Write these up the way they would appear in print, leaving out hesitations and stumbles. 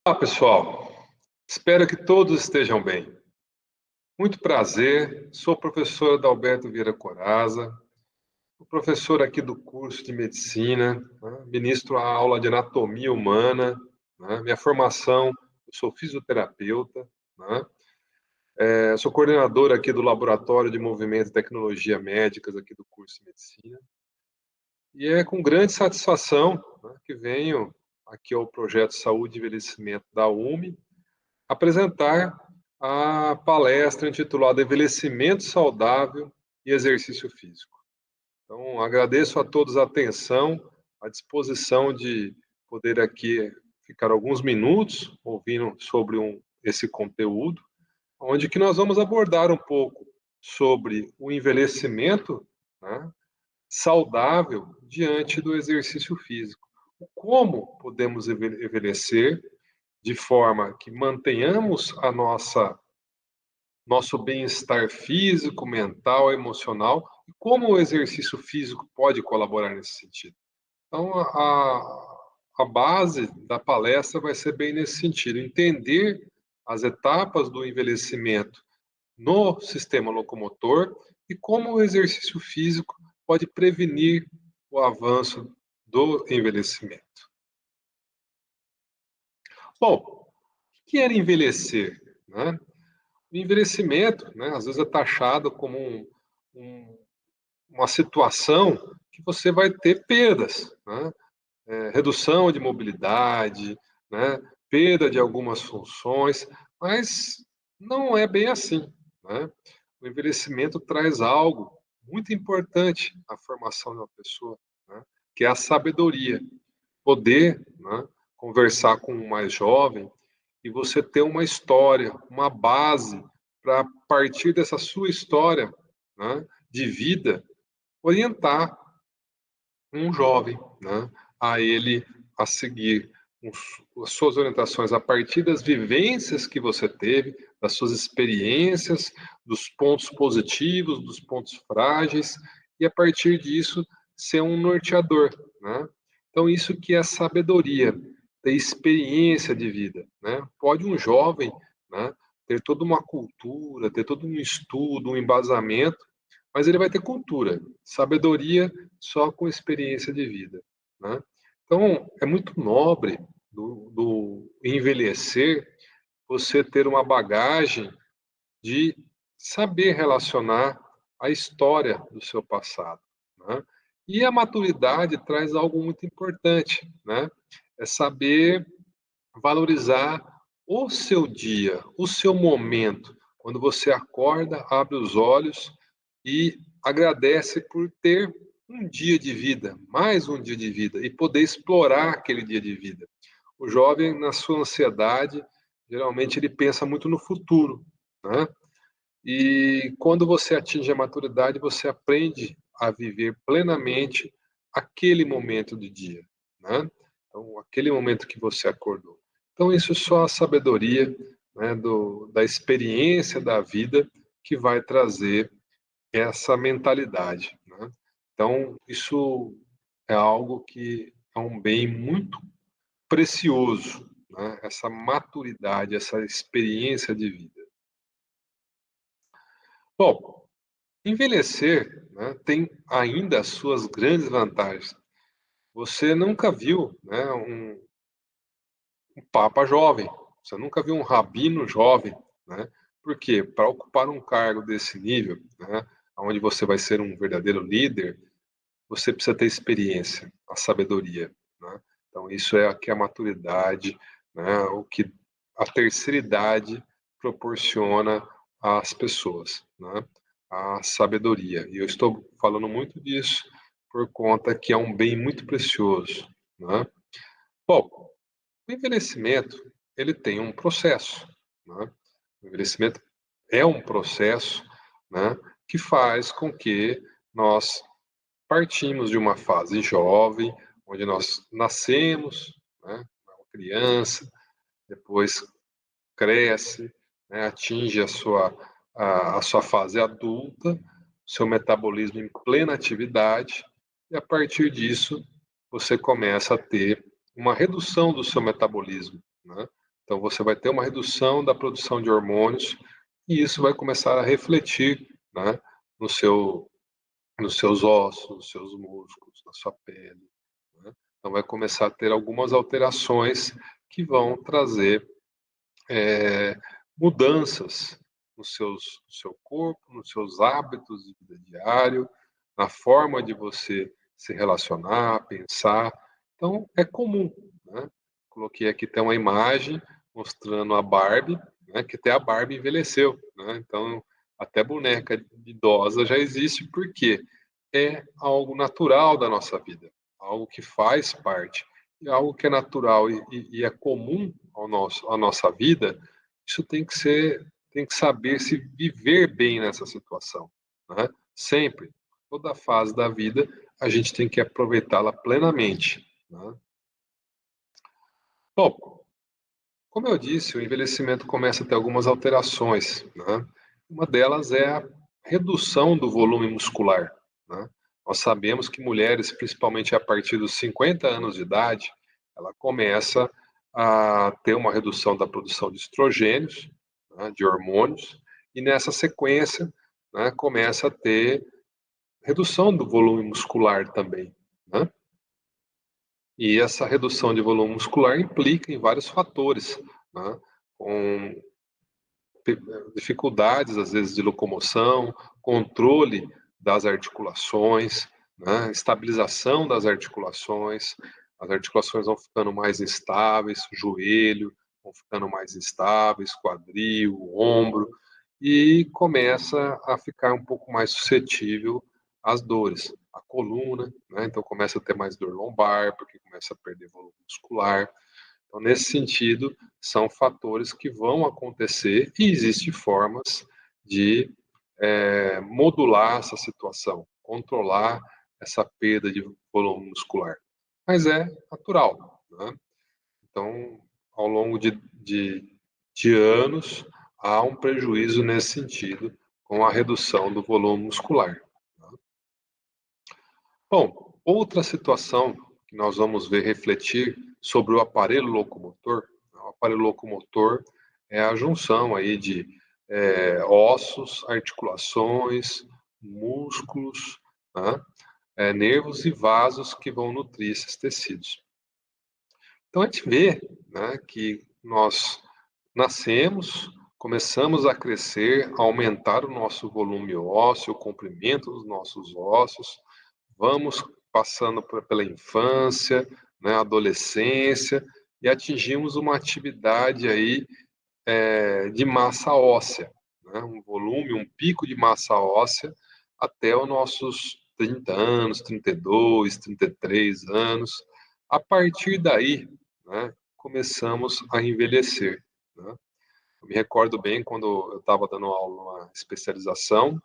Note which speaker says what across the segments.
Speaker 1: Olá, pessoal. Espero que todos estejam bem. Muito prazer. Sou o professor Adalberto Vieira Coraza, o professor aqui do curso de medicina, né? Ministro a aula de anatomia humana, né? Minha formação, eu sou fisioterapeuta, né? Sou coordenador aqui do Laboratório de Movimento e Tecnologia Médicas aqui do curso de medicina. E é com grande satisfação, né, que venho aqui ao projeto Saúde e Envelhecimento da UME apresentar a palestra intitulada Envelhecimento Saudável e Exercício Físico. Então, agradeço a todos a atenção, a disposição de poder aqui ficar alguns minutos ouvindo sobre esse conteúdo, onde que nós vamos abordar um pouco sobre o envelhecimento, né, saudável diante do exercício físico. Como podemos envelhecer de forma que mantenhamos a nosso bem-estar físico, mental, emocional, e como o exercício físico pode colaborar nesse sentido. Então, a base da palestra vai ser bem nesse sentido, entender as etapas do envelhecimento no sistema locomotor e como o exercício físico pode prevenir o avanço do envelhecimento. Bom, o que era envelhecer, né? O envelhecimento, né, às vezes é taxado como um, uma situação que você vai ter perdas, né? Redução de mobilidade, né? Perda de algumas funções, mas não é bem assim, né? O envelhecimento traz algo muito importante na formação de uma pessoa, né? Que é a sabedoria, poder, né, conversar com o mais jovem e você ter uma história, uma base para, a partir dessa sua história, né, de vida, orientar um jovem, né, a ele a seguir as suas orientações a partir das vivências que você teve, das suas experiências, dos pontos positivos, dos pontos frágeis, e a partir disso ser um norteador, né? Então isso que é sabedoria, ter experiência de vida, né? Pode um jovem, né, ter toda uma cultura, ter todo um estudo, um embasamento, mas ele vai ter cultura, sabedoria só com experiência de vida, né? Então, é muito nobre do envelhecer você ter uma bagagem de saber relacionar a história do seu passado, né? E a maturidade traz algo muito importante, né? É saber valorizar o seu dia, o seu momento, quando você acorda, abre os olhos e agradece por ter um dia de vida, mais um dia de vida, e poder explorar aquele dia de vida. O jovem, na sua ansiedade, geralmente ele pensa muito no futuro, né? E quando você atinge a maturidade, você aprende a viver plenamente aquele momento do dia, né? Então, aquele momento que você acordou. Então, isso é só a sabedoria, né, da experiência da vida que vai trazer essa mentalidade, né? Então, isso é algo que é um bem muito precioso, né? Essa maturidade, essa experiência de vida. Bom, envelhecer, né, tem ainda as suas grandes vantagens. Você nunca viu, né, um papa jovem, você nunca viu um rabino jovem, né? Por quê? Para ocupar um cargo desse nível, né, onde você vai ser um verdadeiro líder, você precisa ter experiência, a sabedoria, né? Então isso é a maturidade, né, o que a terceira idade proporciona às pessoas, né? A sabedoria. E eu estou falando muito disso por conta que é um bem muito precioso, né? Bom, o envelhecimento, ele tem um processo, né? O envelhecimento é um processo, né, que faz com que nós partimos de uma fase jovem, onde nós nascemos, né, uma criança, depois cresce, né, atinge a sua fase adulta, seu metabolismo em plena atividade, e a partir disso você começa a ter uma redução do seu metabolismo, né? Então, você vai ter uma redução da produção de hormônios e isso vai começar a refletir, né, no seu, nos seus ossos, nos seus músculos, na sua pele, né? Então, vai começar a ter algumas alterações que vão trazer mudanças no seu corpo, nos seus hábitos de vida diário, na forma de você se relacionar, pensar. Então, é comum, né? Coloquei aqui até uma imagem mostrando a Barbie, né? Que até a Barbie envelheceu, né? Então, até boneca idosa já existe, porque é algo natural da nossa vida, algo que faz parte, e algo que é natural e é comum à nossa vida. Isso tem que saber se viver bem nessa situação, né? Sempre, toda fase da vida, a gente tem que aproveitá-la plenamente, né? Bom, como eu disse, o envelhecimento começa a ter algumas alterações, né? Uma delas é a redução do volume muscular, né? Nós sabemos que mulheres, principalmente a partir dos 50 anos de idade, ela começa a ter uma redução da produção de estrogênios, né, de hormônios, e nessa sequência, né, começa a ter redução do volume muscular também, né? E essa redução de volume muscular implica em vários fatores, né? Com dificuldades, às vezes, de locomoção, controle das articulações, né? Estabilização das articulações. As articulações vão ficando mais instáveis, o joelho vão ficando mais instáveis, quadril, ombro, e começa a ficar um pouco mais suscetível às dores. A coluna, né? Então começa a ter mais dor lombar, porque começa a perder volume muscular. Então, nesse sentido, são fatores que vão acontecer e existem formas de modular essa situação, controlar essa perda de volume muscular. Mas é natural, né? Então, ao longo de anos, há um prejuízo nesse sentido com a redução do volume muscular. Né? Bom, outra situação que nós vamos ver refletir sobre o aparelho locomotor. O aparelho locomotor é a junção aí de ossos, articulações, músculos, né? Nervos e vasos que vão nutrir esses tecidos. Então a gente vê, né, que nós nascemos, começamos a crescer, a aumentar o nosso volume ósseo, o comprimento dos nossos ossos, vamos passando pela infância, né, adolescência, e atingimos uma atividade aí de massa óssea, né, um volume, um pico de massa óssea até os nossos 30 anos, 32, 33 anos. A partir daí, né, começamos a envelhecer, né? Eu me recordo bem quando eu estava dando aula numa especialização,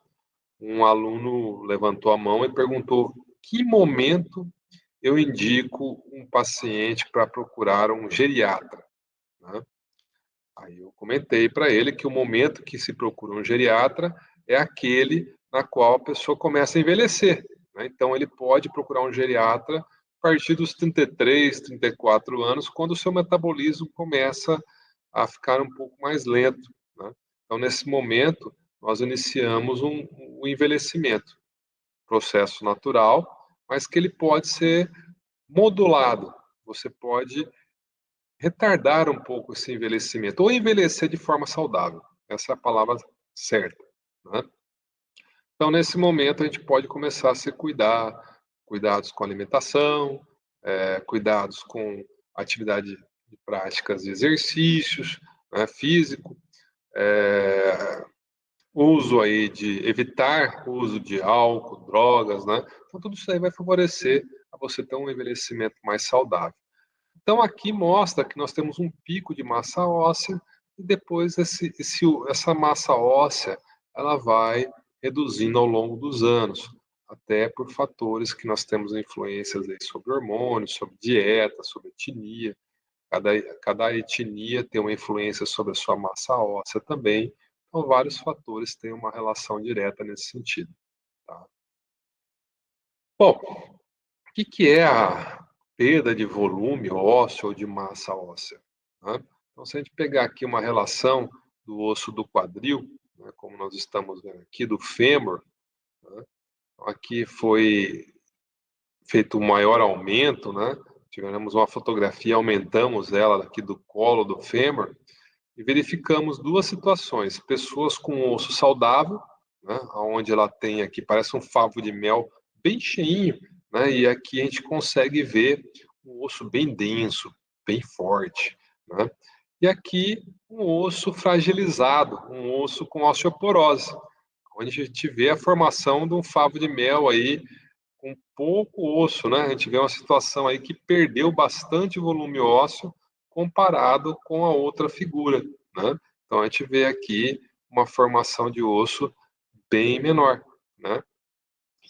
Speaker 1: um aluno levantou a mão e perguntou: que momento eu indico um paciente para procurar um geriatra, né? Aí eu comentei para ele que o momento que se procura um geriatra é aquele na qual a pessoa começa a envelhecer, né? Então ele pode procurar um geriatra a partir dos 33, 34 anos, quando o seu metabolismo começa a ficar um pouco mais lento, né? Então nesse momento nós iniciamos um envelhecimento, processo natural, mas que ele pode ser modulado. Você pode retardar um pouco esse envelhecimento, ou envelhecer de forma saudável. Essa é a palavra certa, né? Então, nesse momento, a gente pode começar a se cuidar, cuidados com alimentação, cuidados com atividade de práticas de exercícios, né, físico, uso aí de evitar o uso de álcool, drogas, né? Então, tudo isso aí vai favorecer a você ter um envelhecimento mais saudável. Então, aqui mostra que nós temos um pico de massa óssea e depois essa massa óssea ela vai reduzindo ao longo dos anos, até por fatores que nós temos influências aí sobre hormônios, sobre dieta, sobre etnia. Cada etnia tem uma influência sobre a sua massa óssea também. Então, vários fatores têm uma relação direta nesse sentido. Tá? Bom, o que é a perda de volume ósseo ou de massa óssea? Né? Então, se a gente pegar aqui uma relação do osso do quadril, né, como nós estamos vendo aqui, do fêmur, né, então aqui foi feito um maior aumento, né? Tivemos uma fotografia, aumentamos ela aqui do colo do fêmur e verificamos duas situações: pessoas com osso saudável, né, onde ela tem aqui parece um favo de mel bem cheinho, né? E aqui a gente consegue ver um osso bem denso, bem forte, né? E aqui um osso fragilizado, um osso com osteoporose, onde a gente vê a formação de um favo de mel aí com pouco osso, né? A gente vê uma situação aí que perdeu bastante volume ósseo comparado com a outra figura, né? Então a gente vê aqui uma formação de osso bem menor, né?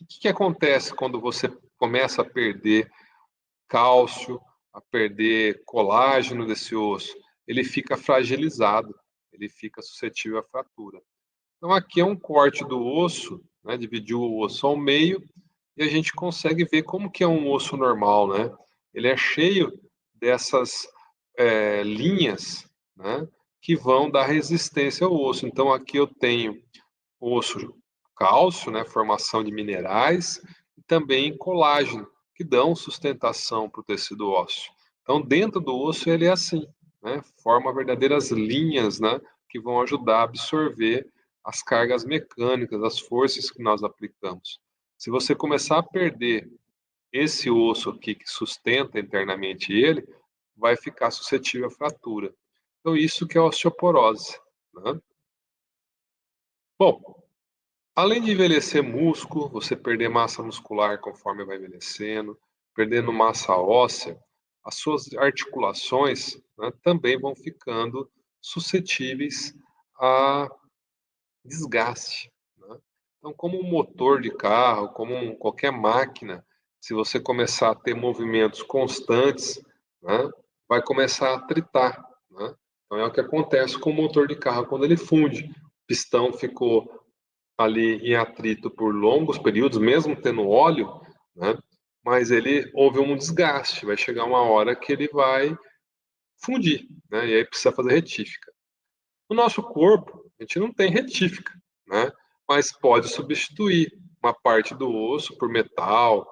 Speaker 1: O que acontece quando você começa a perder cálcio, a perder colágeno desse osso? Ele fica fragilizado, ele fica suscetível à fratura. Então aqui é um corte do osso, né? Dividiu o osso ao meio e a gente consegue ver como que é um osso normal, né? Ele é cheio dessas linhas, né? Que vão dar resistência ao osso. Então aqui eu tenho osso cálcio, né? Formação de minerais e também colágeno que dão sustentação para o tecido ósseo. Então dentro do osso ele é assim, né? Forma verdadeiras linhas, né? Que vão ajudar a absorver as cargas mecânicas, as forças que nós aplicamos. Se você começar a perder esse osso aqui que sustenta internamente ele, vai ficar suscetível à fratura. Então, isso que é a osteoporose, né? Bom, além de envelhecer músculo, você perder massa muscular conforme vai envelhecendo, perdendo massa óssea, as suas articulações, né, também vão ficando suscetíveis a desgaste, né? Então, como um motor de carro, como qualquer máquina, se você começar a ter movimentos constantes, né, vai começar a tritar, né? Então, é o que acontece com o motor de carro quando ele funde. O pistão ficou ali em atrito por longos períodos, mesmo tendo óleo, né? Mas ele houve um desgaste, vai chegar uma hora que ele vai fundir, né? E aí precisa fazer retífica. No nosso corpo, a gente não tem retífica, né? Mas pode substituir uma parte do osso por metal,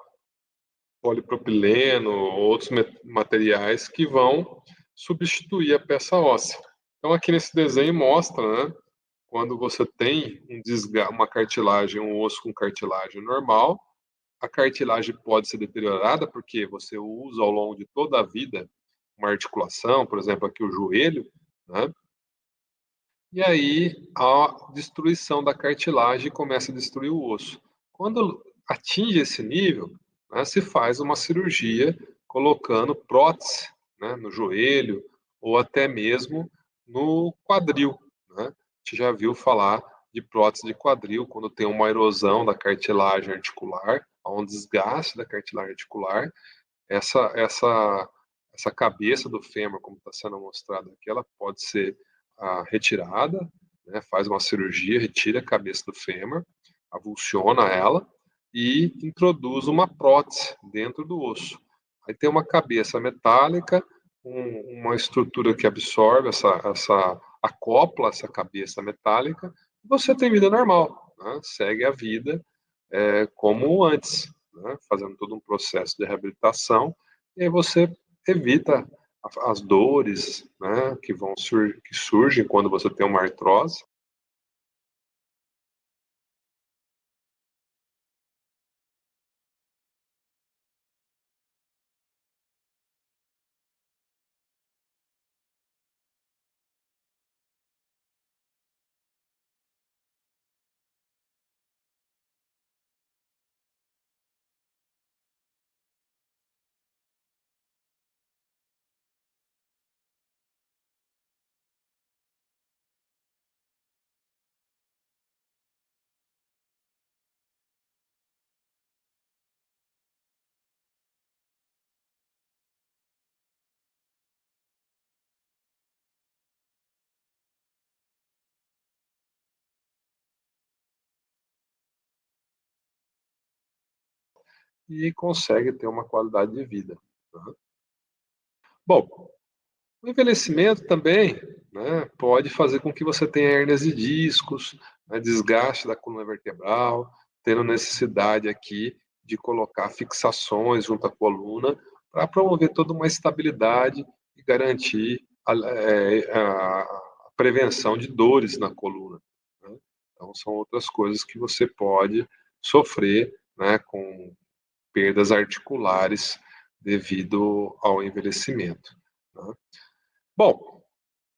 Speaker 1: polipropileno, outros materiais que vão substituir a peça óssea. Então, aqui nesse desenho mostra, né, quando você tem uma cartilagem, um osso com cartilagem normal, a cartilagem pode ser deteriorada porque você usa ao longo de toda a vida uma articulação, por exemplo, aqui o joelho, né? E aí a destruição da cartilagem começa a destruir o osso. Quando atinge esse nível, né, se faz uma cirurgia colocando prótese, né, no joelho ou até mesmo no quadril, né? A gente já viu falar de prótese de quadril quando tem uma erosão da cartilagem articular, há um desgaste da cartilagem articular, essa cabeça do fêmur, como está sendo mostrado aqui, ela pode ser retirada, né, faz uma cirurgia, retira a cabeça do fêmur, avulsiona ela e introduz uma prótese dentro do osso. Aí tem uma cabeça metálica, uma estrutura que absorve acopla essa cabeça metálica, e você tem vida normal, né? Segue a vida como antes, né? Fazendo todo um processo de reabilitação, e aí você evita as dores, né, que surgem quando você tem uma artrose. E consegue ter uma qualidade de vida, né? Bom, O envelhecimento também, né, pode fazer com que você tenha hérnias de discos, né, desgaste da coluna vertebral, tendo necessidade aqui de colocar fixações junto à coluna para promover toda uma estabilidade e garantir a prevenção de dores na coluna, né? Então, são outras coisas que você pode sofrer, né, com perdas articulares devido ao envelhecimento, né? Bom,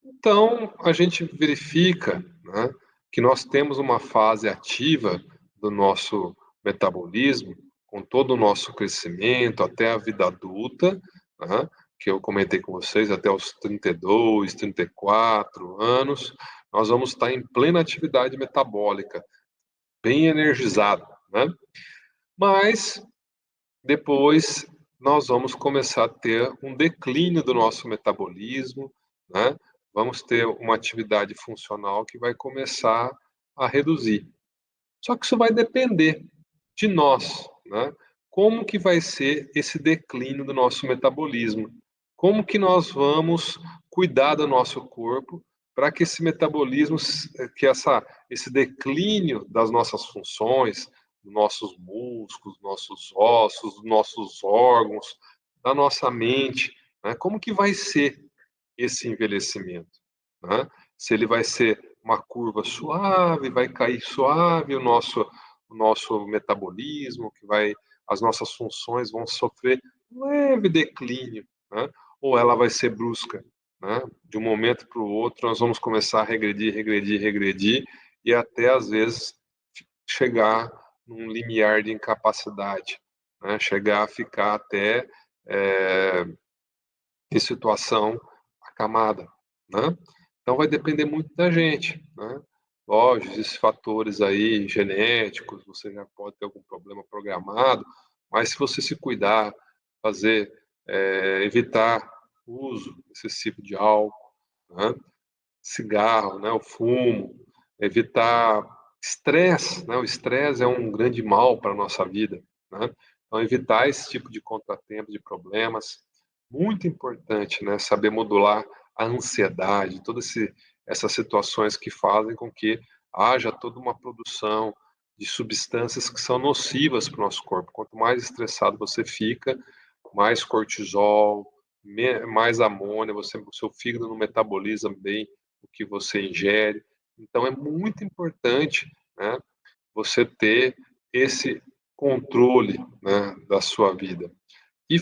Speaker 1: então a gente verifica, né, que nós temos uma fase ativa do nosso metabolismo, com todo o nosso crescimento até a vida adulta, né, que eu comentei com vocês, até os 32, 34 anos, nós vamos estar em plena atividade metabólica, bem energizado, né? Mas depois nós vamos começar a ter um declínio do nosso metabolismo, né? Vamos ter uma atividade funcional que vai começar a reduzir. Só que isso vai depender de nós, né? Como que vai ser esse declínio do nosso metabolismo? Como que nós vamos cuidar do nosso corpo para que esse metabolismo, esse declínio das nossas funções, nossos músculos, nossos ossos, nossos órgãos, da nossa mente, né? Como que vai ser esse envelhecimento, né? Se ele vai ser uma curva suave, vai cair suave o nosso metabolismo, as nossas funções vão sofrer um leve declínio, né? Ou ela vai ser brusca, né? De um momento para o outro nós vamos começar a regredir, regredir, regredir e até às vezes chegar num limiar de incapacidade, né? Chegar a ficar até em situação acamada, né? Então vai depender muito da gente, né? Lógico, esses fatores aí genéticos, você já pode ter algum problema programado, mas se você se cuidar, fazer, evitar o uso excessivo de álcool, né? Cigarro, né? O fumo, evitar estresse, né? O estresse é um grande mal para a nossa vida, né? Então evitar esse tipo de contratempo, de problemas, muito importante, né? Saber modular a ansiedade, essas situações que fazem com que haja toda uma produção de substâncias que são nocivas para o nosso corpo. Quanto mais estressado você fica, mais cortisol, mais amônia, o seu fígado não metaboliza bem o que você ingere. Então é muito importante, né, você ter esse controle, né, da sua vida e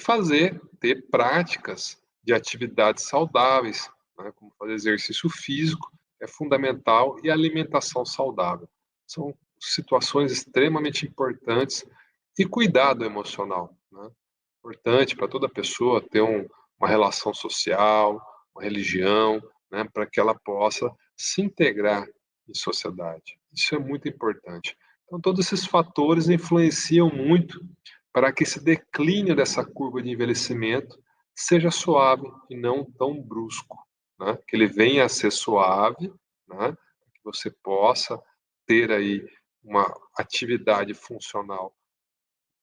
Speaker 1: ter práticas de atividades saudáveis, né, como fazer exercício físico é fundamental e alimentação saudável. São situações extremamente importantes e cuidado emocional, né? Importante para toda pessoa ter uma relação social, uma religião, né, para que ela possa se integrar em sociedade. Isso é muito importante. Então, todos esses fatores influenciam muito para que esse declínio dessa curva de envelhecimento seja suave e não tão brusco, né? Que ele venha a ser suave, né? Que você possa ter aí uma atividade funcional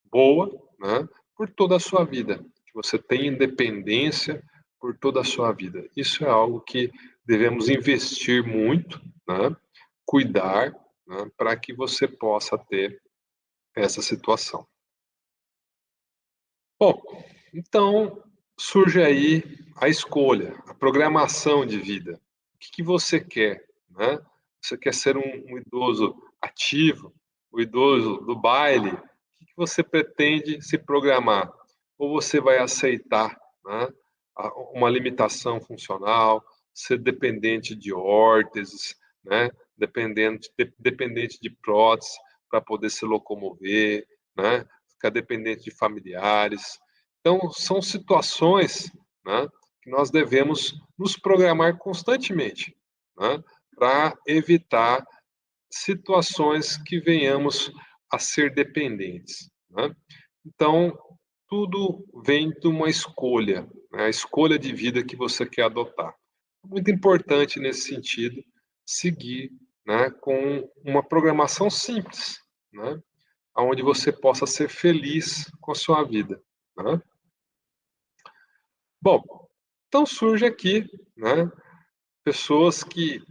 Speaker 1: boa, né? Por toda a sua vida, que você tenha independência por toda a sua vida. Isso é algo que devemos investir muito, né? Cuidar, né? Para que você possa ter essa situação. Bom, então surge aí a escolha, a programação de vida. O que você quer, né? Você quer ser um idoso ativo, o idoso do baile? O que você pretende se programar? Ou você vai aceitar, né, uma limitação funcional, ser dependente de órteses, né? Dependente de prótese para poder se locomover, né? Ficar dependente de familiares. Então, são situações, né, que nós devemos nos programar constantemente, né, para evitar situações que venhamos a ser dependentes, né? Então, tudo vem de uma escolha, né, a escolha de vida que você quer adotar. Muito importante nesse sentido seguir, né, com uma programação simples, né, onde você possa ser feliz com a sua vida, né? Bom, Então surge aqui, né, pessoas que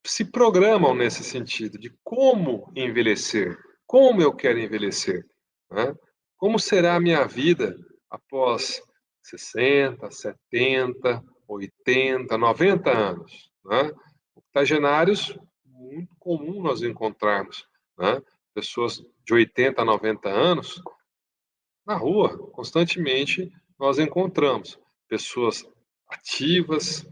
Speaker 1: se programam nesse sentido de como envelhecer, como eu quero envelhecer, né? Como será a minha vida após 60, 70, 80, 90 anos, né? Octogenários, muito comum nós encontrarmos, né? Pessoas de 80 a 90 anos na rua, constantemente nós encontramos pessoas ativas,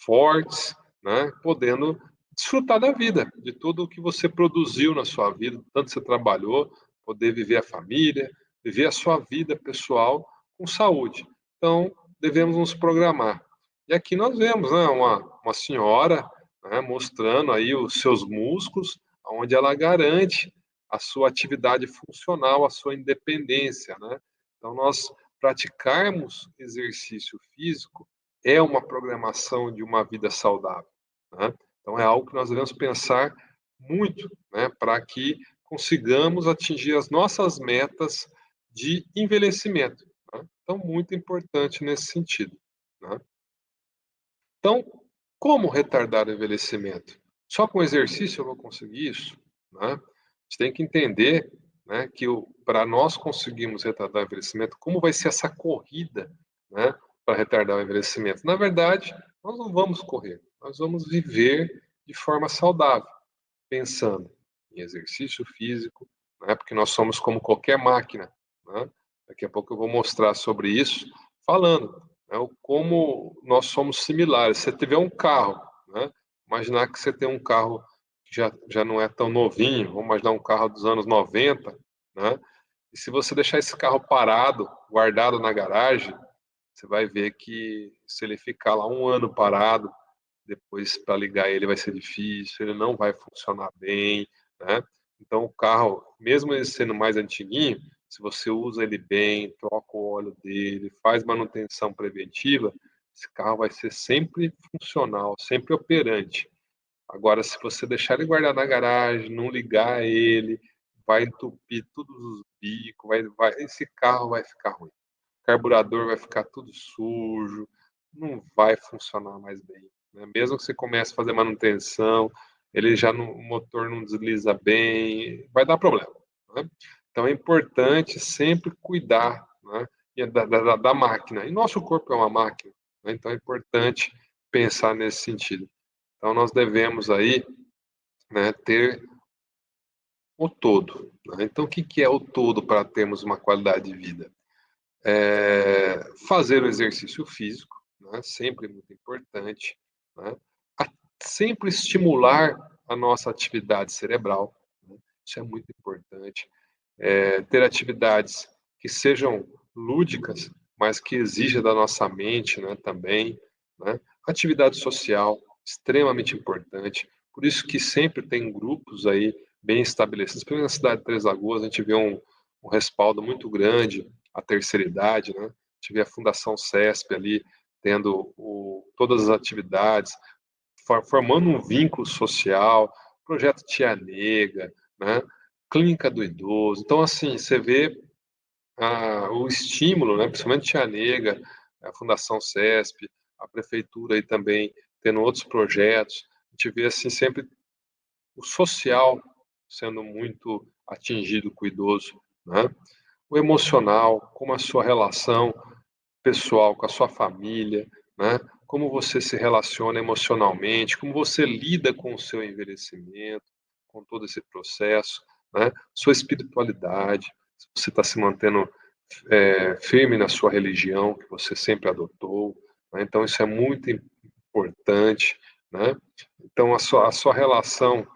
Speaker 1: fortes, né, podendo desfrutar da vida, de tudo o que você produziu na sua vida, tanto você trabalhou, poder viver a família, viver a sua vida pessoal com saúde. Então, devemos nos programar. E aqui nós vemos, né, uma senhora, né, mostrando aí os seus músculos, onde ela garante a sua atividade funcional, a sua independência, né? Então, nós praticarmos exercício físico é uma programação de uma vida saudável, né? Então, é algo que nós devemos pensar muito, né, para que consigamos atingir as nossas metas de envelhecimento, né? Então, muito importante nesse sentido, né? Então, como retardar o envelhecimento? Só com exercício eu vou conseguir isso, né? A gente tem que entender, né, que para nós conseguirmos retardar o envelhecimento, como vai ser essa corrida, né, para retardar o envelhecimento? Na verdade, nós não vamos correr, nós vamos viver de forma saudável, pensando em exercício físico, né, porque nós somos como qualquer máquina, né? Daqui a pouco eu vou mostrar sobre isso, falando, né, como nós somos similares. Se você tiver um carro, né, imaginar que você tem um carro que já não é tão novinho, vamos imaginar um carro dos anos 90, né? E se você deixar esse carro parado, guardado na garagem, você vai ver que se ele ficar lá um ano parado, depois para ligar ele vai ser difícil, ele não vai funcionar bem, né? Então o carro, mesmo ele sendo mais antiguinho, se você usa ele bem, troca o óleo dele, faz manutenção preventiva, esse carro vai ser sempre funcional, sempre operante. Agora, se você deixar ele guardar na garagem, não ligar ele, vai entupir todos os bicos, esse carro vai ficar ruim. O carburador vai ficar tudo sujo, não vai funcionar mais bem, né? Mesmo que você comece a fazer manutenção, ele já não, o motor não desliza bem, vai dar problema, né? Então é importante sempre cuidar, né, da máquina. E nosso corpo é uma máquina, né? Então é importante pensar nesse sentido. Então nós devemos aí, né, ter o todo, né? Então o que que é o todo para termos uma qualidade de vida? Fazer o exercício físico, né, sempre muito importante, né, sempre estimular a nossa atividade cerebral, né, isso é muito importante. Ter atividades que sejam lúdicas, mas que exija da nossa mente, né, também, né. Atividade social, extremamente importante, por isso que sempre tem grupos aí bem estabelecidos, principalmente na cidade de Três Lagoas, a gente vê um respaldo muito grande à terceira idade, né, a gente vê a Fundação CESP ali tendo todas as atividades, formando um vínculo social, projeto Tia Nega, né, clínica do idoso. Então, assim, você vê o estímulo, né, principalmente Tia Nega, a Fundação CESP, a prefeitura aí também tendo outros projetos. A gente vê assim sempre o social sendo muito atingido com o idoso, né? O emocional, como a sua relação pessoal com a sua família, né? Como você se relaciona emocionalmente, como você lida com o seu envelhecimento, com todo esse processo, né? Sua espiritualidade, se você está se mantendo firme na sua religião que você sempre adotou, né? Então isso é muito importante, né? Então a sua relação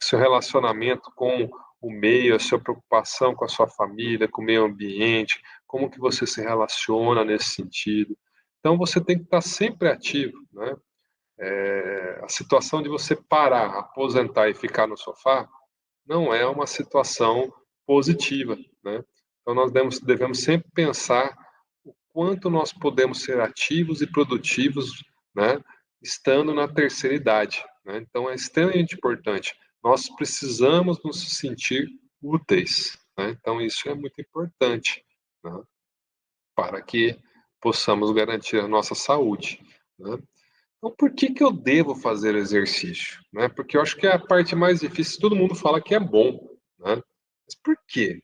Speaker 1: seu relacionamento com o meio, a sua preocupação com a sua família, com o meio ambiente, como que você se relaciona nesse sentido. Então você tem que estar sempre ativo, né? A situação de você parar, aposentar e ficar no sofá não é uma situação positiva, né? Então nós devemos sempre pensar o quanto nós podemos ser ativos e produtivos, né, estando na terceira idade, né? Então é extremamente importante. Nós precisamos nos sentir úteis, né? Então isso é muito importante, né, para que possamos garantir a nossa saúde, né? Então, por que que eu devo fazer exercício, né? Porque eu acho que é a parte mais difícil. Todo mundo fala que é bom, né? Mas por que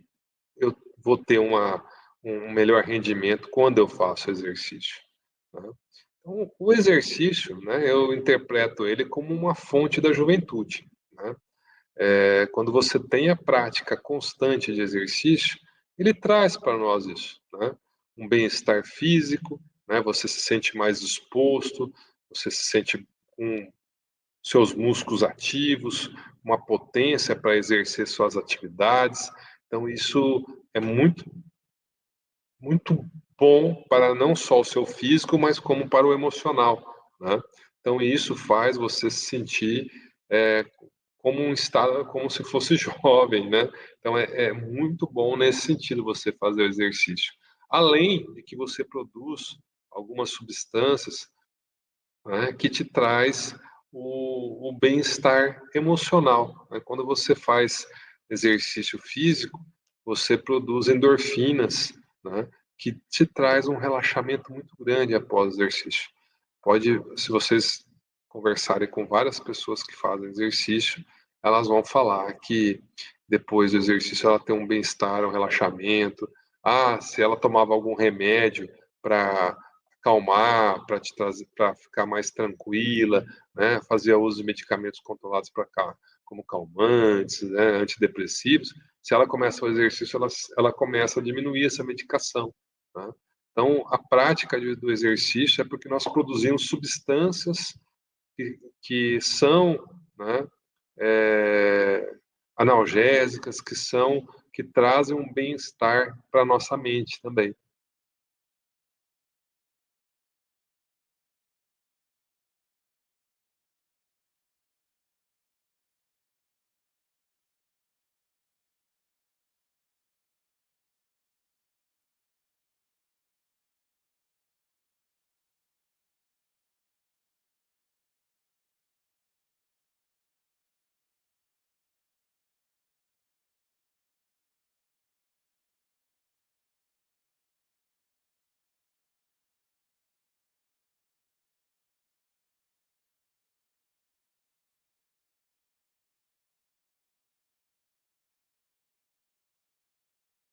Speaker 1: eu vou ter um melhor rendimento quando eu faço exercício, né? Então, o exercício, né, eu interpreto ele como uma fonte da juventude, né? Quando você tem a prática constante de exercício, ele traz para nós isso, né? Um bem-estar físico, né? Você se sente mais disposto, você se sente com seus músculos ativos, uma potência para exercer suas atividades. Então, isso é muito bom para não só o seu físico, mas como para o emocional, né? Então, isso faz você se sentir é, como um estado, como se fosse jovem, né? Então, é muito bom nesse sentido você fazer o exercício. Além de que você produz algumas substâncias, né, que te traz o bem-estar emocional, né? Quando você faz exercício físico, você produz endorfinas, né, que te traz um relaxamento muito grande após o exercício. Pode, se vocês conversarem com várias pessoas que fazem exercício, elas vão falar que depois do exercício ela tem um bem-estar, um relaxamento. Ah, se ela tomava algum remédio para acalmar, para te trazer, para ficar mais tranquila, né? Fazia uso de medicamentos controlados para cá, como calmantes, né? Antidepressivos. Se ela começa o exercício, ela começa a diminuir essa medicação, né? Então, a prática do exercício é porque nós produzimos substâncias que são, né, é, analgésicas, que trazem um bem-estar para a nossa mente também.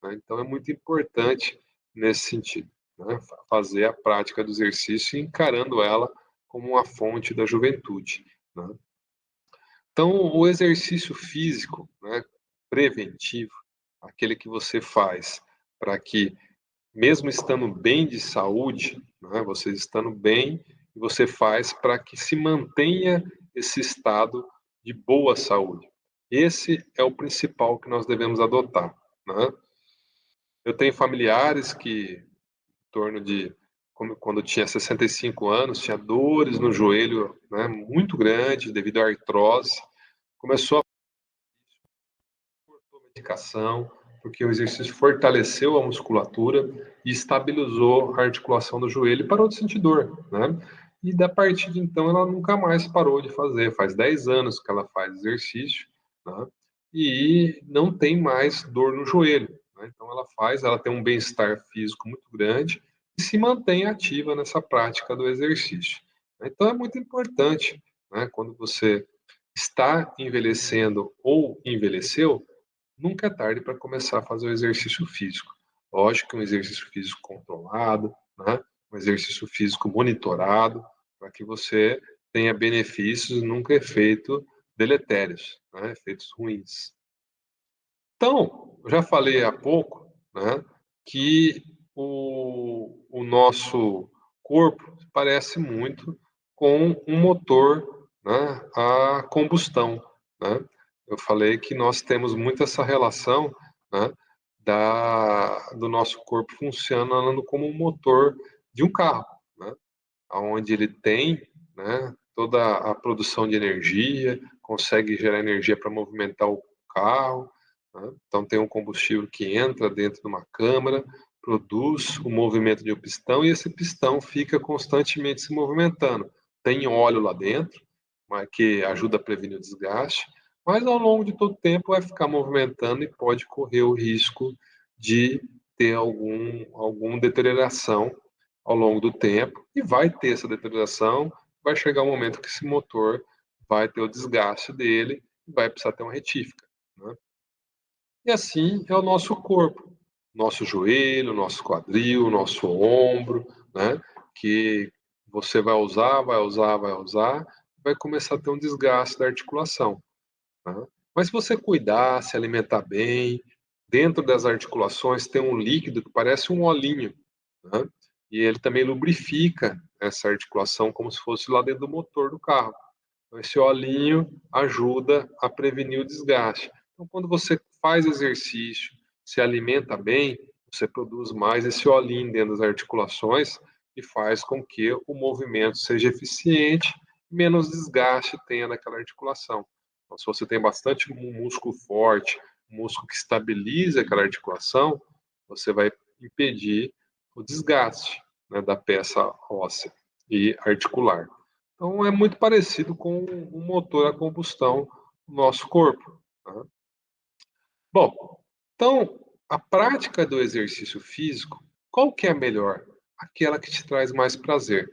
Speaker 1: Né? Então, é muito importante nesse sentido, né? Fazer a prática do exercício encarando ela como uma fonte da juventude, né? Então, o exercício físico, né, preventivo, aquele que você faz para que, mesmo estando bem de saúde, né, você estando bem, você faz para que se mantenha esse estado de boa saúde. Esse é o principal que nós devemos adotar, né? Eu tenho familiares que, em torno de, quando tinha 65 anos, tinha dores no joelho, né, muito grande devido à artrose. Começou a medicação, porque o exercício fortaleceu a musculatura e estabilizou a articulação do joelho e parou de sentir dor, né? E da partir de então ela nunca mais parou de fazer. Faz 10 anos que ela faz exercício, né? E não tem mais dor no joelho, né? Então ela tem um bem-estar físico muito grande e se mantém ativa nessa prática do exercício. Então é muito importante, né? Quando você está envelhecendo ou envelheceu, nunca é tarde para começar a fazer o exercício físico. Lógico que um exercício físico controlado, né? Um exercício físico monitorado, para que você tenha benefícios e nunca efeitos deletérios, né? Efeitos ruins. Então, eu já falei há pouco, né, que o nosso corpo parece muito com um motor, né, a combustão, né? Eu falei que nós temos muito essa relação, né, do nosso corpo funcionando como um motor de um carro, né? Onde ele tem, né, toda a produção de energia, consegue gerar energia para movimentar o carro, né? Então tem um combustível que entra dentro de uma câmara, produz o movimento de um pistão e esse pistão fica constantemente se movimentando. Tem óleo lá dentro, mas que ajuda a prevenir o desgaste, mas ao longo de todo o tempo vai ficar movimentando e pode correr o risco de ter alguma deterioração ao longo do tempo e vai ter essa deterioração, vai chegar um momento que esse motor vai ter o desgaste dele e vai precisar ter uma retífica, né? E assim é o nosso corpo, nosso joelho, nosso quadril, nosso ombro, né? Que você vai usar, vai usar, vai usar, vai começar a ter um desgaste da articulação, né? Mas se você cuidar, se alimentar bem, dentro das articulações tem um líquido que parece um olhinho, né? E ele também lubrifica essa articulação como se fosse lá dentro do motor do carro. Então, esse olhinho ajuda a prevenir o desgaste. Então, quando você faz exercício, se alimenta bem, você produz mais esse olhinho dentro das articulações e faz com que o movimento seja eficiente, menos desgaste tenha naquela articulação. Então, se você tem bastante músculo forte, músculo que estabiliza aquela articulação, você vai impedir o desgaste, né, da peça óssea e articular. Então, é muito parecido com o motor a combustão do nosso corpo, tá? Bom, então, a prática do exercício físico, qual que é a melhor? Aquela que te traz mais prazer.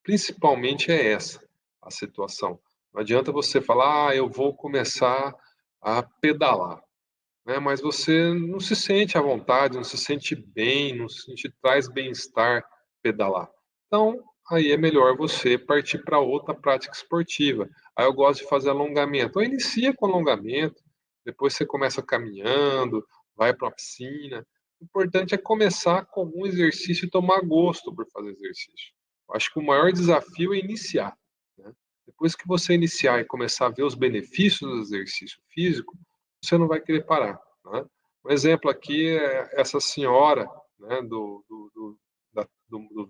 Speaker 1: Principalmente é essa a situação. Não adianta você falar, eu vou começar a pedalar, né? Mas você não se sente à vontade, não se sente bem, não se sente, traz bem-estar pedalar. Então, aí é melhor você partir para outra prática esportiva. Aí eu gosto de fazer alongamento. Ou inicia com alongamento, depois você começa caminhando, vai para a piscina. O importante é começar com algum exercício e tomar gosto por fazer exercício. Eu acho que o maior desafio é iniciar, né? Depois que você iniciar e começar a ver os benefícios do exercício físico, você não vai querer parar, né? Um exemplo aqui é essa senhora, né, do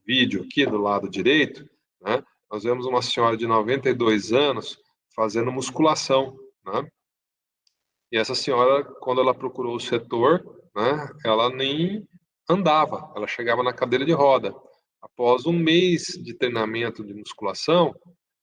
Speaker 1: vídeo aqui do lado direito, né? Nós vemos uma senhora de 92 anos fazendo musculação, né? E essa senhora, quando ela procurou o setor, né, ela nem andava, ela chegava na cadeira de roda. Após um mês de treinamento de musculação,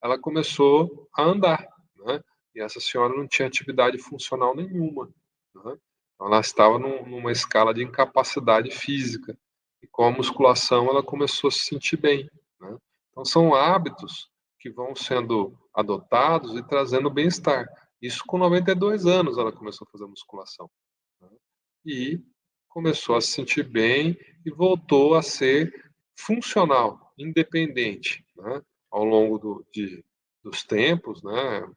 Speaker 1: ela começou a andar, né? E essa senhora não tinha atividade funcional nenhuma, né? Então, ela estava numa escala de incapacidade física. E com a musculação ela começou a se sentir bem, né? Então são hábitos que vão sendo adotados e trazendo bem-estar. Isso com 92 anos ela começou a fazer musculação, né? E começou a se sentir bem e voltou a ser funcional, independente, né? Ao longo dos tempos, né?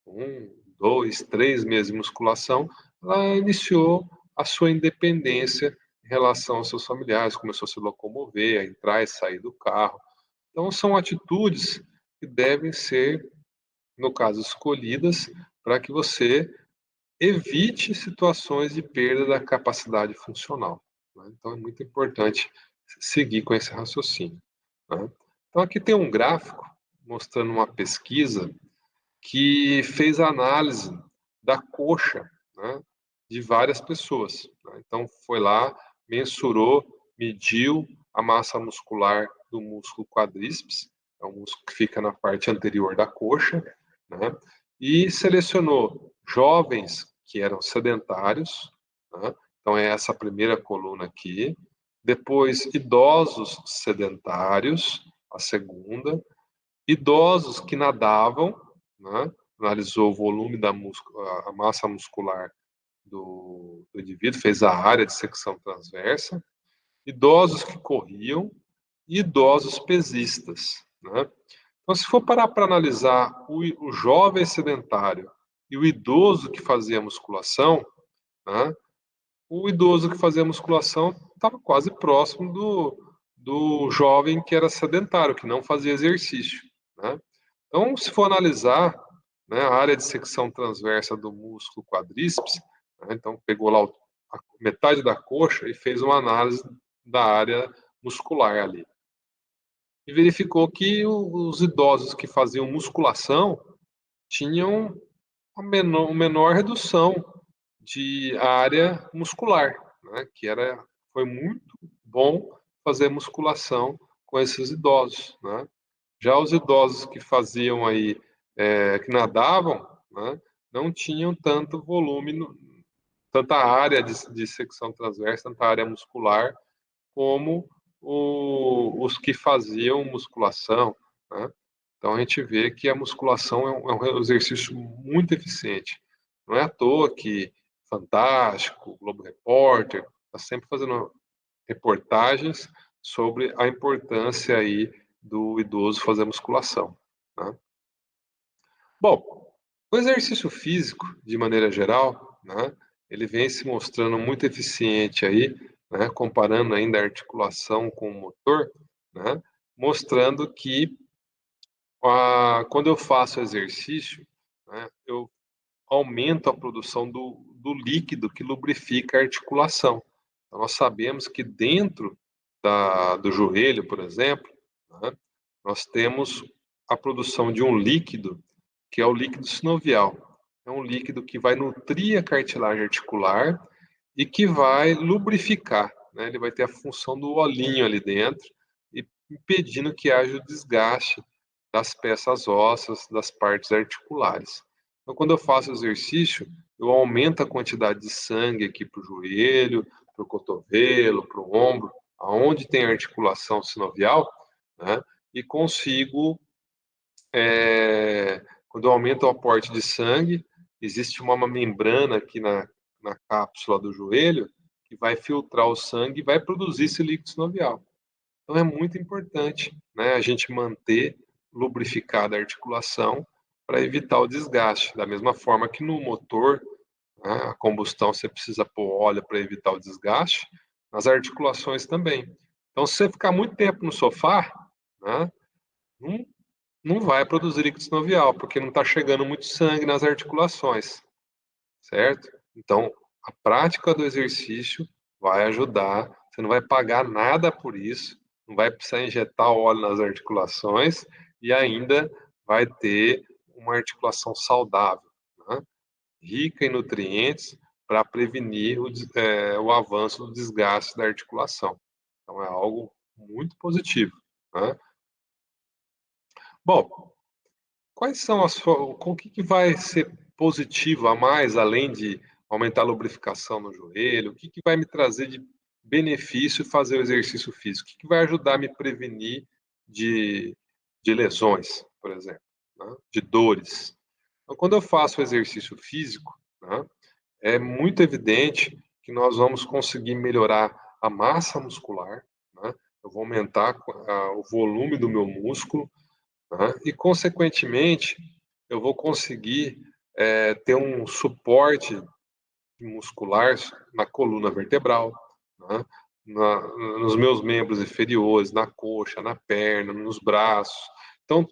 Speaker 1: 1, 2, 3 meses de musculação, ela iniciou a sua independência em relação aos seus familiares, começou a se locomover, a entrar e sair do carro. Então, são atitudes que devem ser, no caso, escolhidas para que você evite situações de perda da capacidade funcional, né? Então, é muito importante seguir com esse raciocínio, né? Então, aqui tem um gráfico mostrando uma pesquisa que fez a análise da coxa, né, de várias pessoas, né? Então, foi lá, mensurou, mediu a massa muscular do músculo quadríceps, é um músculo que fica na parte anterior da coxa, né? E selecionou jovens que eram sedentários, né? Então, é essa primeira coluna aqui. Depois, idosos sedentários, a segunda. Idosos que nadavam, né? Analisou o volume a massa muscular do indivíduo, fez a área de secção transversa. Idosos que corriam e idosos pesistas, né? Então, se for parar para analisar o jovem sedentário e o idoso que fazia musculação, né? O idoso que fazia musculação estava quase próximo do jovem que era sedentário, que não fazia exercício, né? Então, se for analisar, né, a área de secção transversa do músculo quadríceps, né, então pegou lá a metade da coxa e fez uma análise da área muscular ali. E verificou que os idosos que faziam musculação tinham uma menor redução de área muscular, né, que foi muito bom fazer musculação com esses idosos, né? Já os idosos que faziam aí, que nadavam, né, não tinham tanto volume, tanta área de secção transversa, tanta área muscular, como os que faziam musculação, né? Então a gente vê que a musculação é um exercício muito eficiente. Não é à toa que Fantástico, Globo Repórter, está sempre fazendo reportagens sobre a importância aí do idoso fazer musculação, né? Bom, o exercício físico, de maneira geral, né, ele vem se mostrando muito eficiente aí, né, comparando ainda a articulação com o motor, né, mostrando que quando eu faço exercício, né, eu aumento a produção do líquido que lubrifica a articulação. Então, nós sabemos que dentro do joelho, por exemplo, né, nós temos a produção de um líquido que é o líquido sinovial. É um líquido que vai nutrir a cartilagem articular e que vai lubrificar, né? Ele vai ter a função do olhinho ali dentro, e impedindo que haja o desgaste das peças ósseas, das partes articulares. Então, quando eu faço exercício, eu aumento a quantidade de sangue aqui para o joelho, para o cotovelo, para o ombro, aonde tem articulação sinovial, né? E consigo, quando eu aumento o aporte de sangue, existe uma membrana aqui na cápsula do joelho que vai filtrar o sangue e vai produzir esse líquido sinovial. Então é muito importante, né, a gente manter lubrificada a articulação para evitar o desgaste. Da mesma forma que no motor, né, a combustão você precisa pôr óleo para evitar o desgaste, nas articulações também. Então, se você ficar muito tempo no sofá, né, não, não vai produzir líquido sinovial, porque não está chegando muito sangue nas articulações, certo? Então, a prática do exercício vai ajudar, você não vai pagar nada por isso, não vai precisar injetar óleo nas articulações e ainda vai ter uma articulação saudável, né? Rica em nutrientes para prevenir o avanço do desgaste da articulação. Então, é algo muito positivo, né? Bom, quais são com o que vai ser positivo a mais, além de aumentar a lubrificação no joelho? O que vai me trazer de benefício fazer o exercício físico? O que vai ajudar a me prevenir de, de lesões, por exemplo, né? De dores? Então, quando eu faço o exercício físico, né, é muito evidente que nós vamos conseguir melhorar a massa muscular, né? Eu vou aumentar o volume do meu músculo, né? E, consequentemente, eu vou conseguir ter um suporte muscular na coluna vertebral, né? Nos meus membros inferiores, na coxa, na perna, nos braços. Então,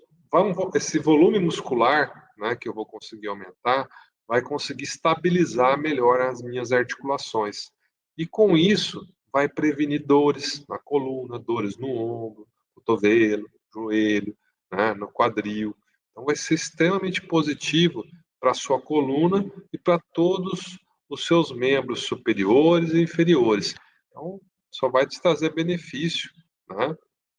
Speaker 1: esse volume muscular, né, que eu vou conseguir aumentar, vai conseguir estabilizar melhor as minhas articulações. E com isso, vai prevenir dores na coluna, dores no ombro, cotovelo, joelho, né, no quadril. Então, vai ser extremamente positivo para a sua coluna e para todos os seus membros superiores e inferiores. Então, só vai te trazer benefício, né,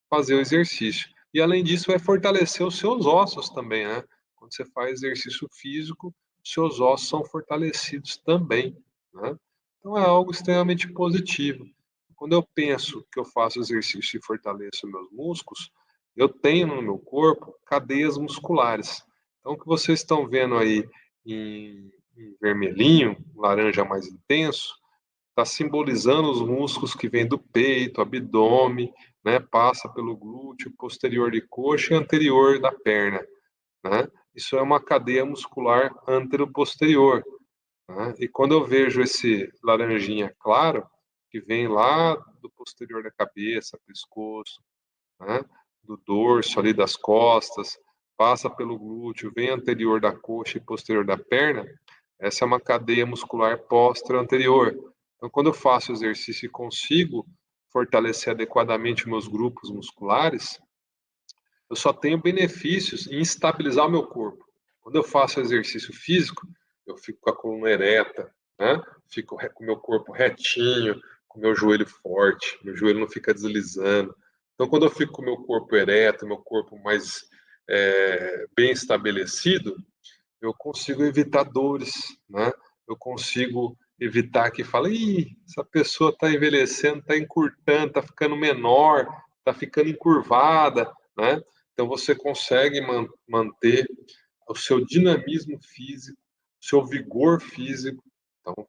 Speaker 1: fazer o exercício. E, além disso, vai fortalecer os seus ossos também, né? Quando você faz exercício físico, seus ossos são fortalecidos também, né? Então, é algo extremamente positivo. Quando eu penso que eu faço exercício e fortaleço meus músculos, eu tenho no meu corpo cadeias musculares. Então, o que vocês estão vendo aí em vermelhinho, laranja mais intenso, está simbolizando os músculos que vêm do peito, abdômen, né, passa pelo glúteo, posterior de coxa e anterior da perna, né? Isso é uma cadeia muscular antero-posterior, né? E quando eu vejo esse laranjinha claro, que vem lá do posterior da cabeça, pescoço, né, do dorso ali das costas, passa pelo glúteo, vem anterior da coxa e posterior da perna, essa é uma cadeia muscular posterior. Então, quando eu faço exercício e consigo fortalecer adequadamente meus grupos musculares, eu só tenho benefícios em estabilizar o meu corpo. Quando eu faço exercício físico, eu fico com a coluna ereta, né? Fico com o meu corpo retinho, com o meu joelho forte, meu joelho não fica deslizando. Então, quando eu fico com o meu corpo ereto, meu corpo mais bem estabelecido, eu consigo evitar dores, né? Eu consigo evitar que fale, ih, essa pessoa está envelhecendo, está encurtando, está ficando menor. está ficando encurvada, né? Então você consegue manter o seu dinamismo físico, o seu vigor físico. Então,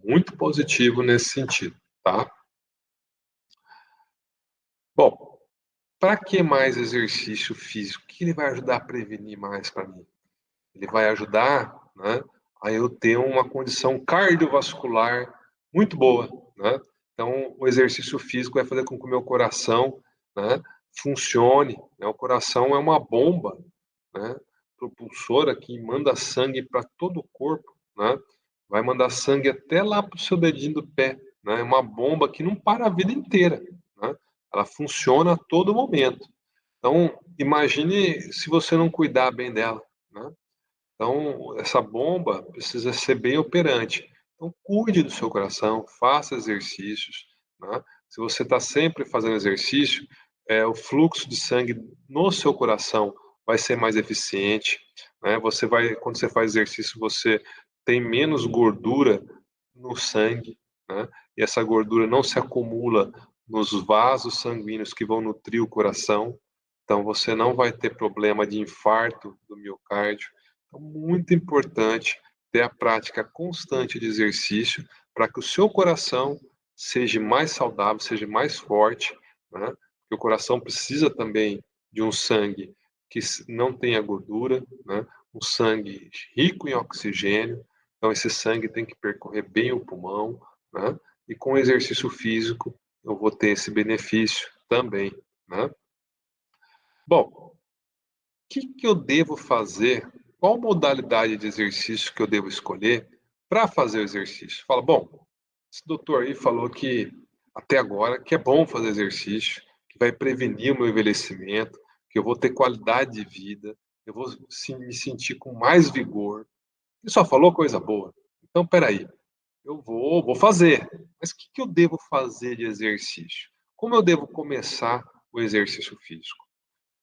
Speaker 1: muito positivo nesse sentido, tá? Bom, para que mais exercício físico? O que ele vai ajudar a prevenir mais para mim? Ele vai ajudar, né, a eu ter uma condição cardiovascular muito boa, né? Então, o exercício físico vai fazer com que o meu coração, né, funcione, né? O coração é uma bomba, né, propulsora que manda sangue para todo o corpo, né? Vai mandar sangue até lá para o seu dedinho do pé, né? É uma bomba que não para a vida inteira, né? Ela funciona a todo momento. Então, imagine se você não cuidar bem dela, né? Então, essa bomba precisa ser bem operante. Então, cuide do seu coração, faça exercícios, né? Se você está sempre fazendo exercício, o fluxo de sangue no seu coração vai ser mais eficiente, né? Você vai, quando você faz exercício, você tem menos gordura no sangue, né? E essa gordura não se acumula nos vasos sanguíneos que vão nutrir o coração. Então, você não vai ter problema de infarto do miocárdio. Então, muito importante ter a prática constante de exercício para que o seu coração seja mais saudável, seja mais forte, né? Porque o coração precisa também de um sangue que não tenha gordura, né? Um sangue rico em oxigênio. Então, esse sangue tem que percorrer bem o pulmão, né? E com o exercício físico, eu vou ter esse benefício também, né? Bom, o que eu devo fazer? Qual modalidade de exercício que eu devo escolher para fazer o exercício? Fala, bom, esse doutor aí falou que até agora que é bom fazer exercício, que vai prevenir o meu envelhecimento, que eu vou ter qualidade de vida, eu vou me sentir com mais vigor. Ele só falou coisa boa. Então, peraí, eu vou fazer. Mas o que eu devo fazer de exercício? Como eu devo começar o exercício físico?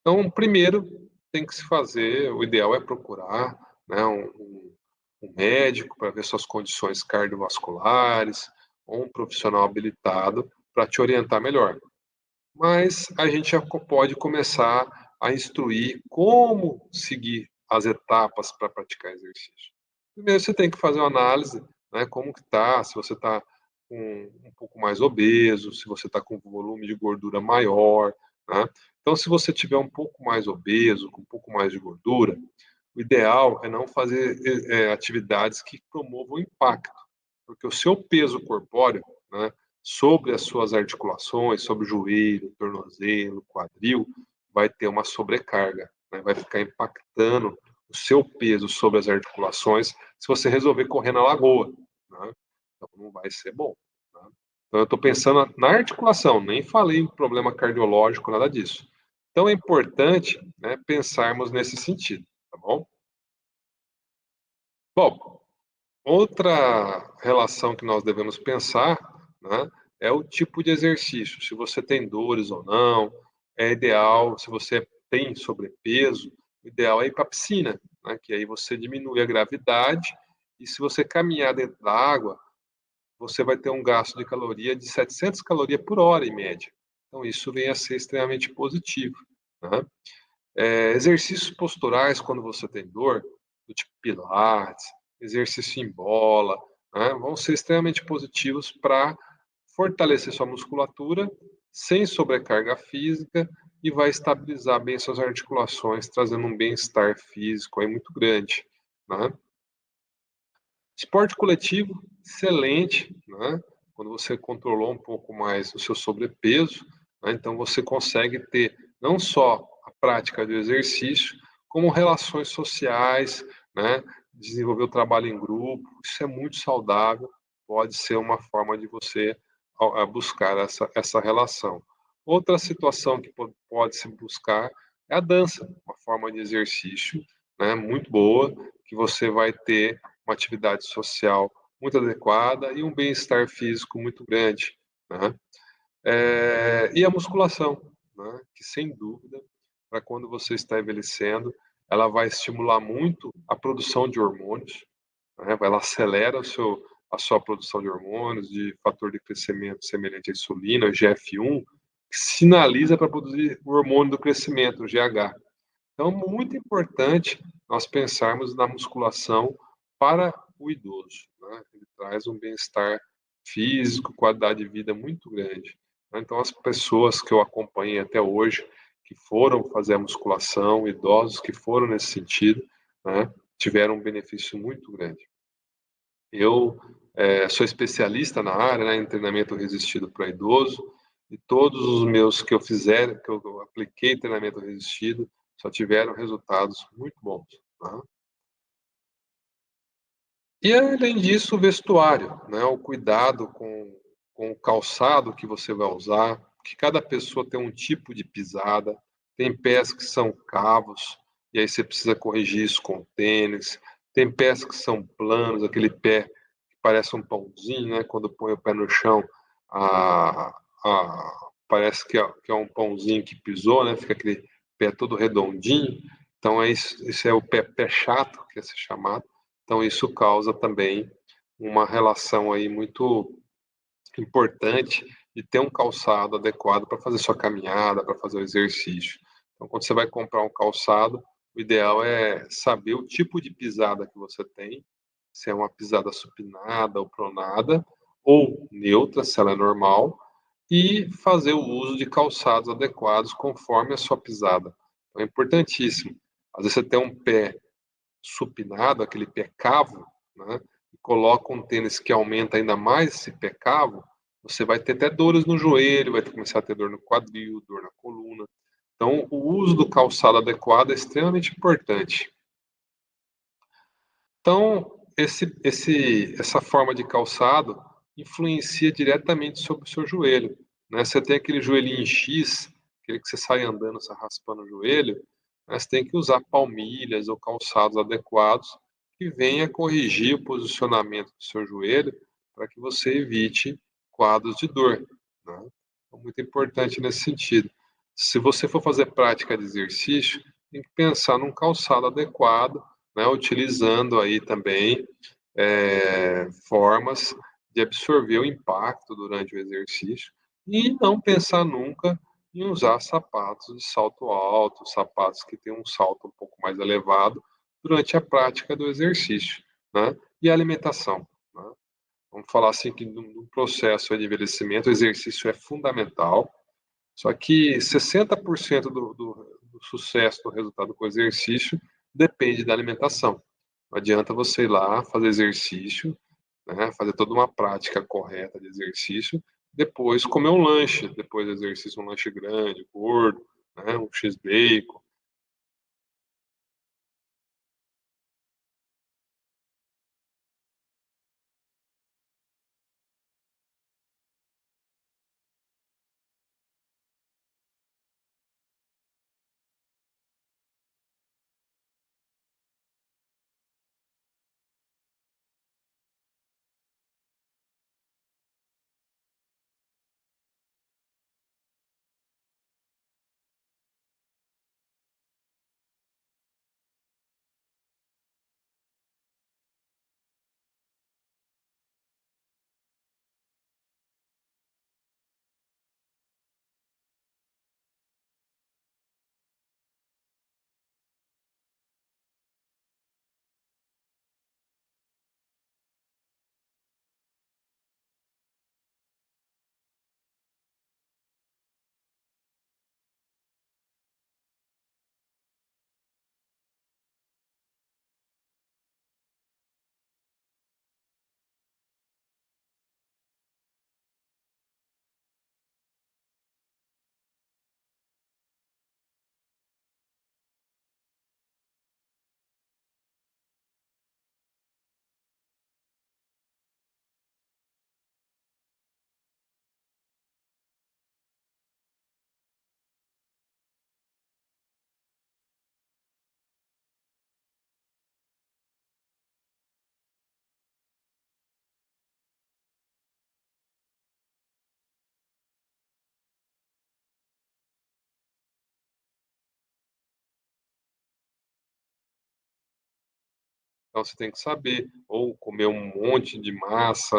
Speaker 1: Então, primeiro, tem que se fazer, o ideal é procurar, né, um médico para ver suas condições cardiovasculares, ou um profissional habilitado para te orientar melhor. Mas a gente já pode começar a instruir como seguir as etapas para praticar exercício. Primeiro você tem que fazer uma análise, né, como que está, se você está um pouco mais obeso, se você está com volume de gordura maior, né? Então, se você tiver um pouco mais obeso, com um pouco mais de gordura, o ideal é não fazer atividades que promovam impacto, porque o seu peso corpóreo, né, sobre as suas articulações, sobre o joelho, tornozelo, quadril, vai ter uma sobrecarga, né, vai ficar impactando o seu peso sobre as articulações se você resolver correr na lagoa, né? Então não vai ser bom, né? Então eu estou pensando na articulação, nem falei em problema cardiológico, nada disso. Então é importante, né, pensarmos nesse sentido, tá bom? Bom, outra relação que nós devemos pensar, né, é o tipo de exercício. Se você tem dores ou não, é ideal, se você tem sobrepeso, o ideal é ir para a piscina, né, que aí você diminui a gravidade e se você caminhar dentro da água, você vai ter um gasto de caloria de 700 calorias por hora, em média. Então, isso vem a ser extremamente positivo, né? Exercícios posturais quando você tem dor, do tipo pilates, exercício em bola, né, vão ser extremamente positivos para fortalecer sua musculatura sem sobrecarga física e vai estabilizar bem suas articulações, trazendo um bem-estar físico aí muito grande, né? Esporte coletivo, excelente, né? Quando você controlou um pouco mais o seu sobrepeso, né? Então você consegue ter não só a prática do exercício, como relações sociais, né? Desenvolver o trabalho em grupo, isso é muito saudável, pode ser uma forma de você buscar essa relação. Outra situação que pode se buscar é a dança, uma forma de exercício, né? Muito boa, que você vai ter uma atividade social muito adequada e um bem-estar físico muito grande, né? E a musculação, né? Que sem dúvida, para quando você está envelhecendo, ela vai estimular muito a produção de hormônios, né? Ela acelera a sua produção de hormônios, de fator de crescimento semelhante à insulina, GF1, que sinaliza para produzir o hormônio do crescimento, o GH. Então, muito importante nós pensarmos na musculação para o idoso, né? Ele traz um bem-estar físico, qualidade de vida muito grande, né? Então, as pessoas que eu acompanhei até hoje, que foram fazer a musculação, idosos que foram nesse sentido, né, tiveram um benefício muito grande. Eu sou especialista na área, né, em treinamento resistido para idoso, e todos os meus que eu fizer, que eu apliquei treinamento resistido, só tiveram resultados muito bons, tá? E além disso, o vestuário, né, o cuidado com o calçado que você vai usar, que cada pessoa tem um tipo de pisada, tem pés que são cavos, e aí você precisa corrigir isso com tênis, tem pés que são planos, aquele pé que parece um pãozinho, né, quando põe o pé no chão, a, parece que é um pãozinho que pisou, né, fica aquele pé todo redondinho, então isso é o pé chato, que é ser chamado. Então isso causa também uma relação aí muito importante de ter um calçado adequado para fazer sua caminhada, para fazer o exercício. Então quando você vai comprar um calçado, o ideal é saber o tipo de pisada que você tem, se é uma pisada supinada ou pronada, ou neutra, se ela é normal, e fazer o uso de calçados adequados conforme a sua pisada. Então é importantíssimo. Às vezes você tem um pé supinado, aquele pé cavo, né, e coloca um tênis que aumenta ainda mais esse pé cavo, você vai ter até dores no joelho, vai começar a ter dor no quadril, dor na coluna. Então, o uso do calçado adequado é extremamente importante. Então, essa forma de calçado influencia diretamente sobre o seu joelho, né? Você tem aquele joelhinho em X, aquele que você sai andando, se raspando o joelho, né? Você tem que usar palmilhas ou calçados adequados que venha corrigir o posicionamento do seu joelho para que você evite quadros de dor, né? É muito importante nesse sentido. Se você for fazer prática de exercício, tem que pensar num calçado adequado, né, utilizando aí também formas de absorver o impacto durante o exercício e não pensar nunca em usar sapatos de salto alto, sapatos que têm um salto um pouco mais elevado durante a prática do exercício, né? E a alimentação, né? Vamos falar assim que no processo de envelhecimento o exercício é fundamental, só que 60% do sucesso do resultado com o exercício depende da alimentação. Não adianta você ir lá fazer exercício, né, fazer toda uma prática correta de exercício, depois comer um lanche, depois do exercício um lanche grande, gordo, né, um X-bacon. Então você tem que saber, ou comer um monte de massa,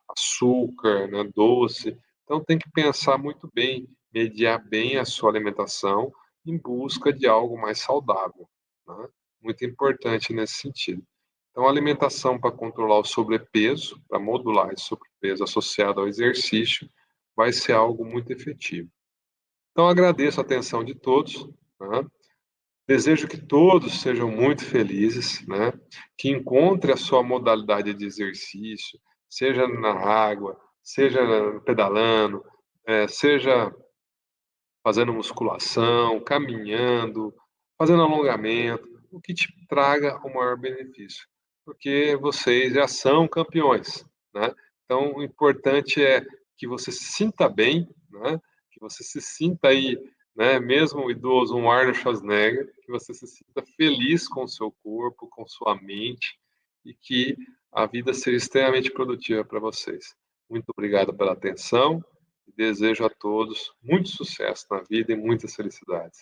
Speaker 1: açúcar, né, doce. Então tem que pensar muito bem mediar bem a sua alimentação em busca de algo mais saudável, né? Muito importante nesse sentido. Então, a alimentação para controlar o sobrepeso, para modular esse sobrepeso associado ao exercício, vai ser algo muito efetivo. Então, agradeço a atenção de todos, né? Desejo que todos sejam muito felizes, né? Que encontre a sua modalidade de exercício, seja na água, seja pedalando, seja fazendo musculação, caminhando, fazendo alongamento, o que te traga o maior benefício, porque vocês já são campeões, né? Então, o importante é que você se sinta bem, né? Que você se sinta aí, né? Mesmo o idoso, um Arnold Schwarzenegger, que você se sinta feliz com o seu corpo, com sua mente e que a vida seja extremamente produtiva para vocês. Muito obrigado pela atenção. Desejo a todos muito sucesso na vida e muitas felicidades.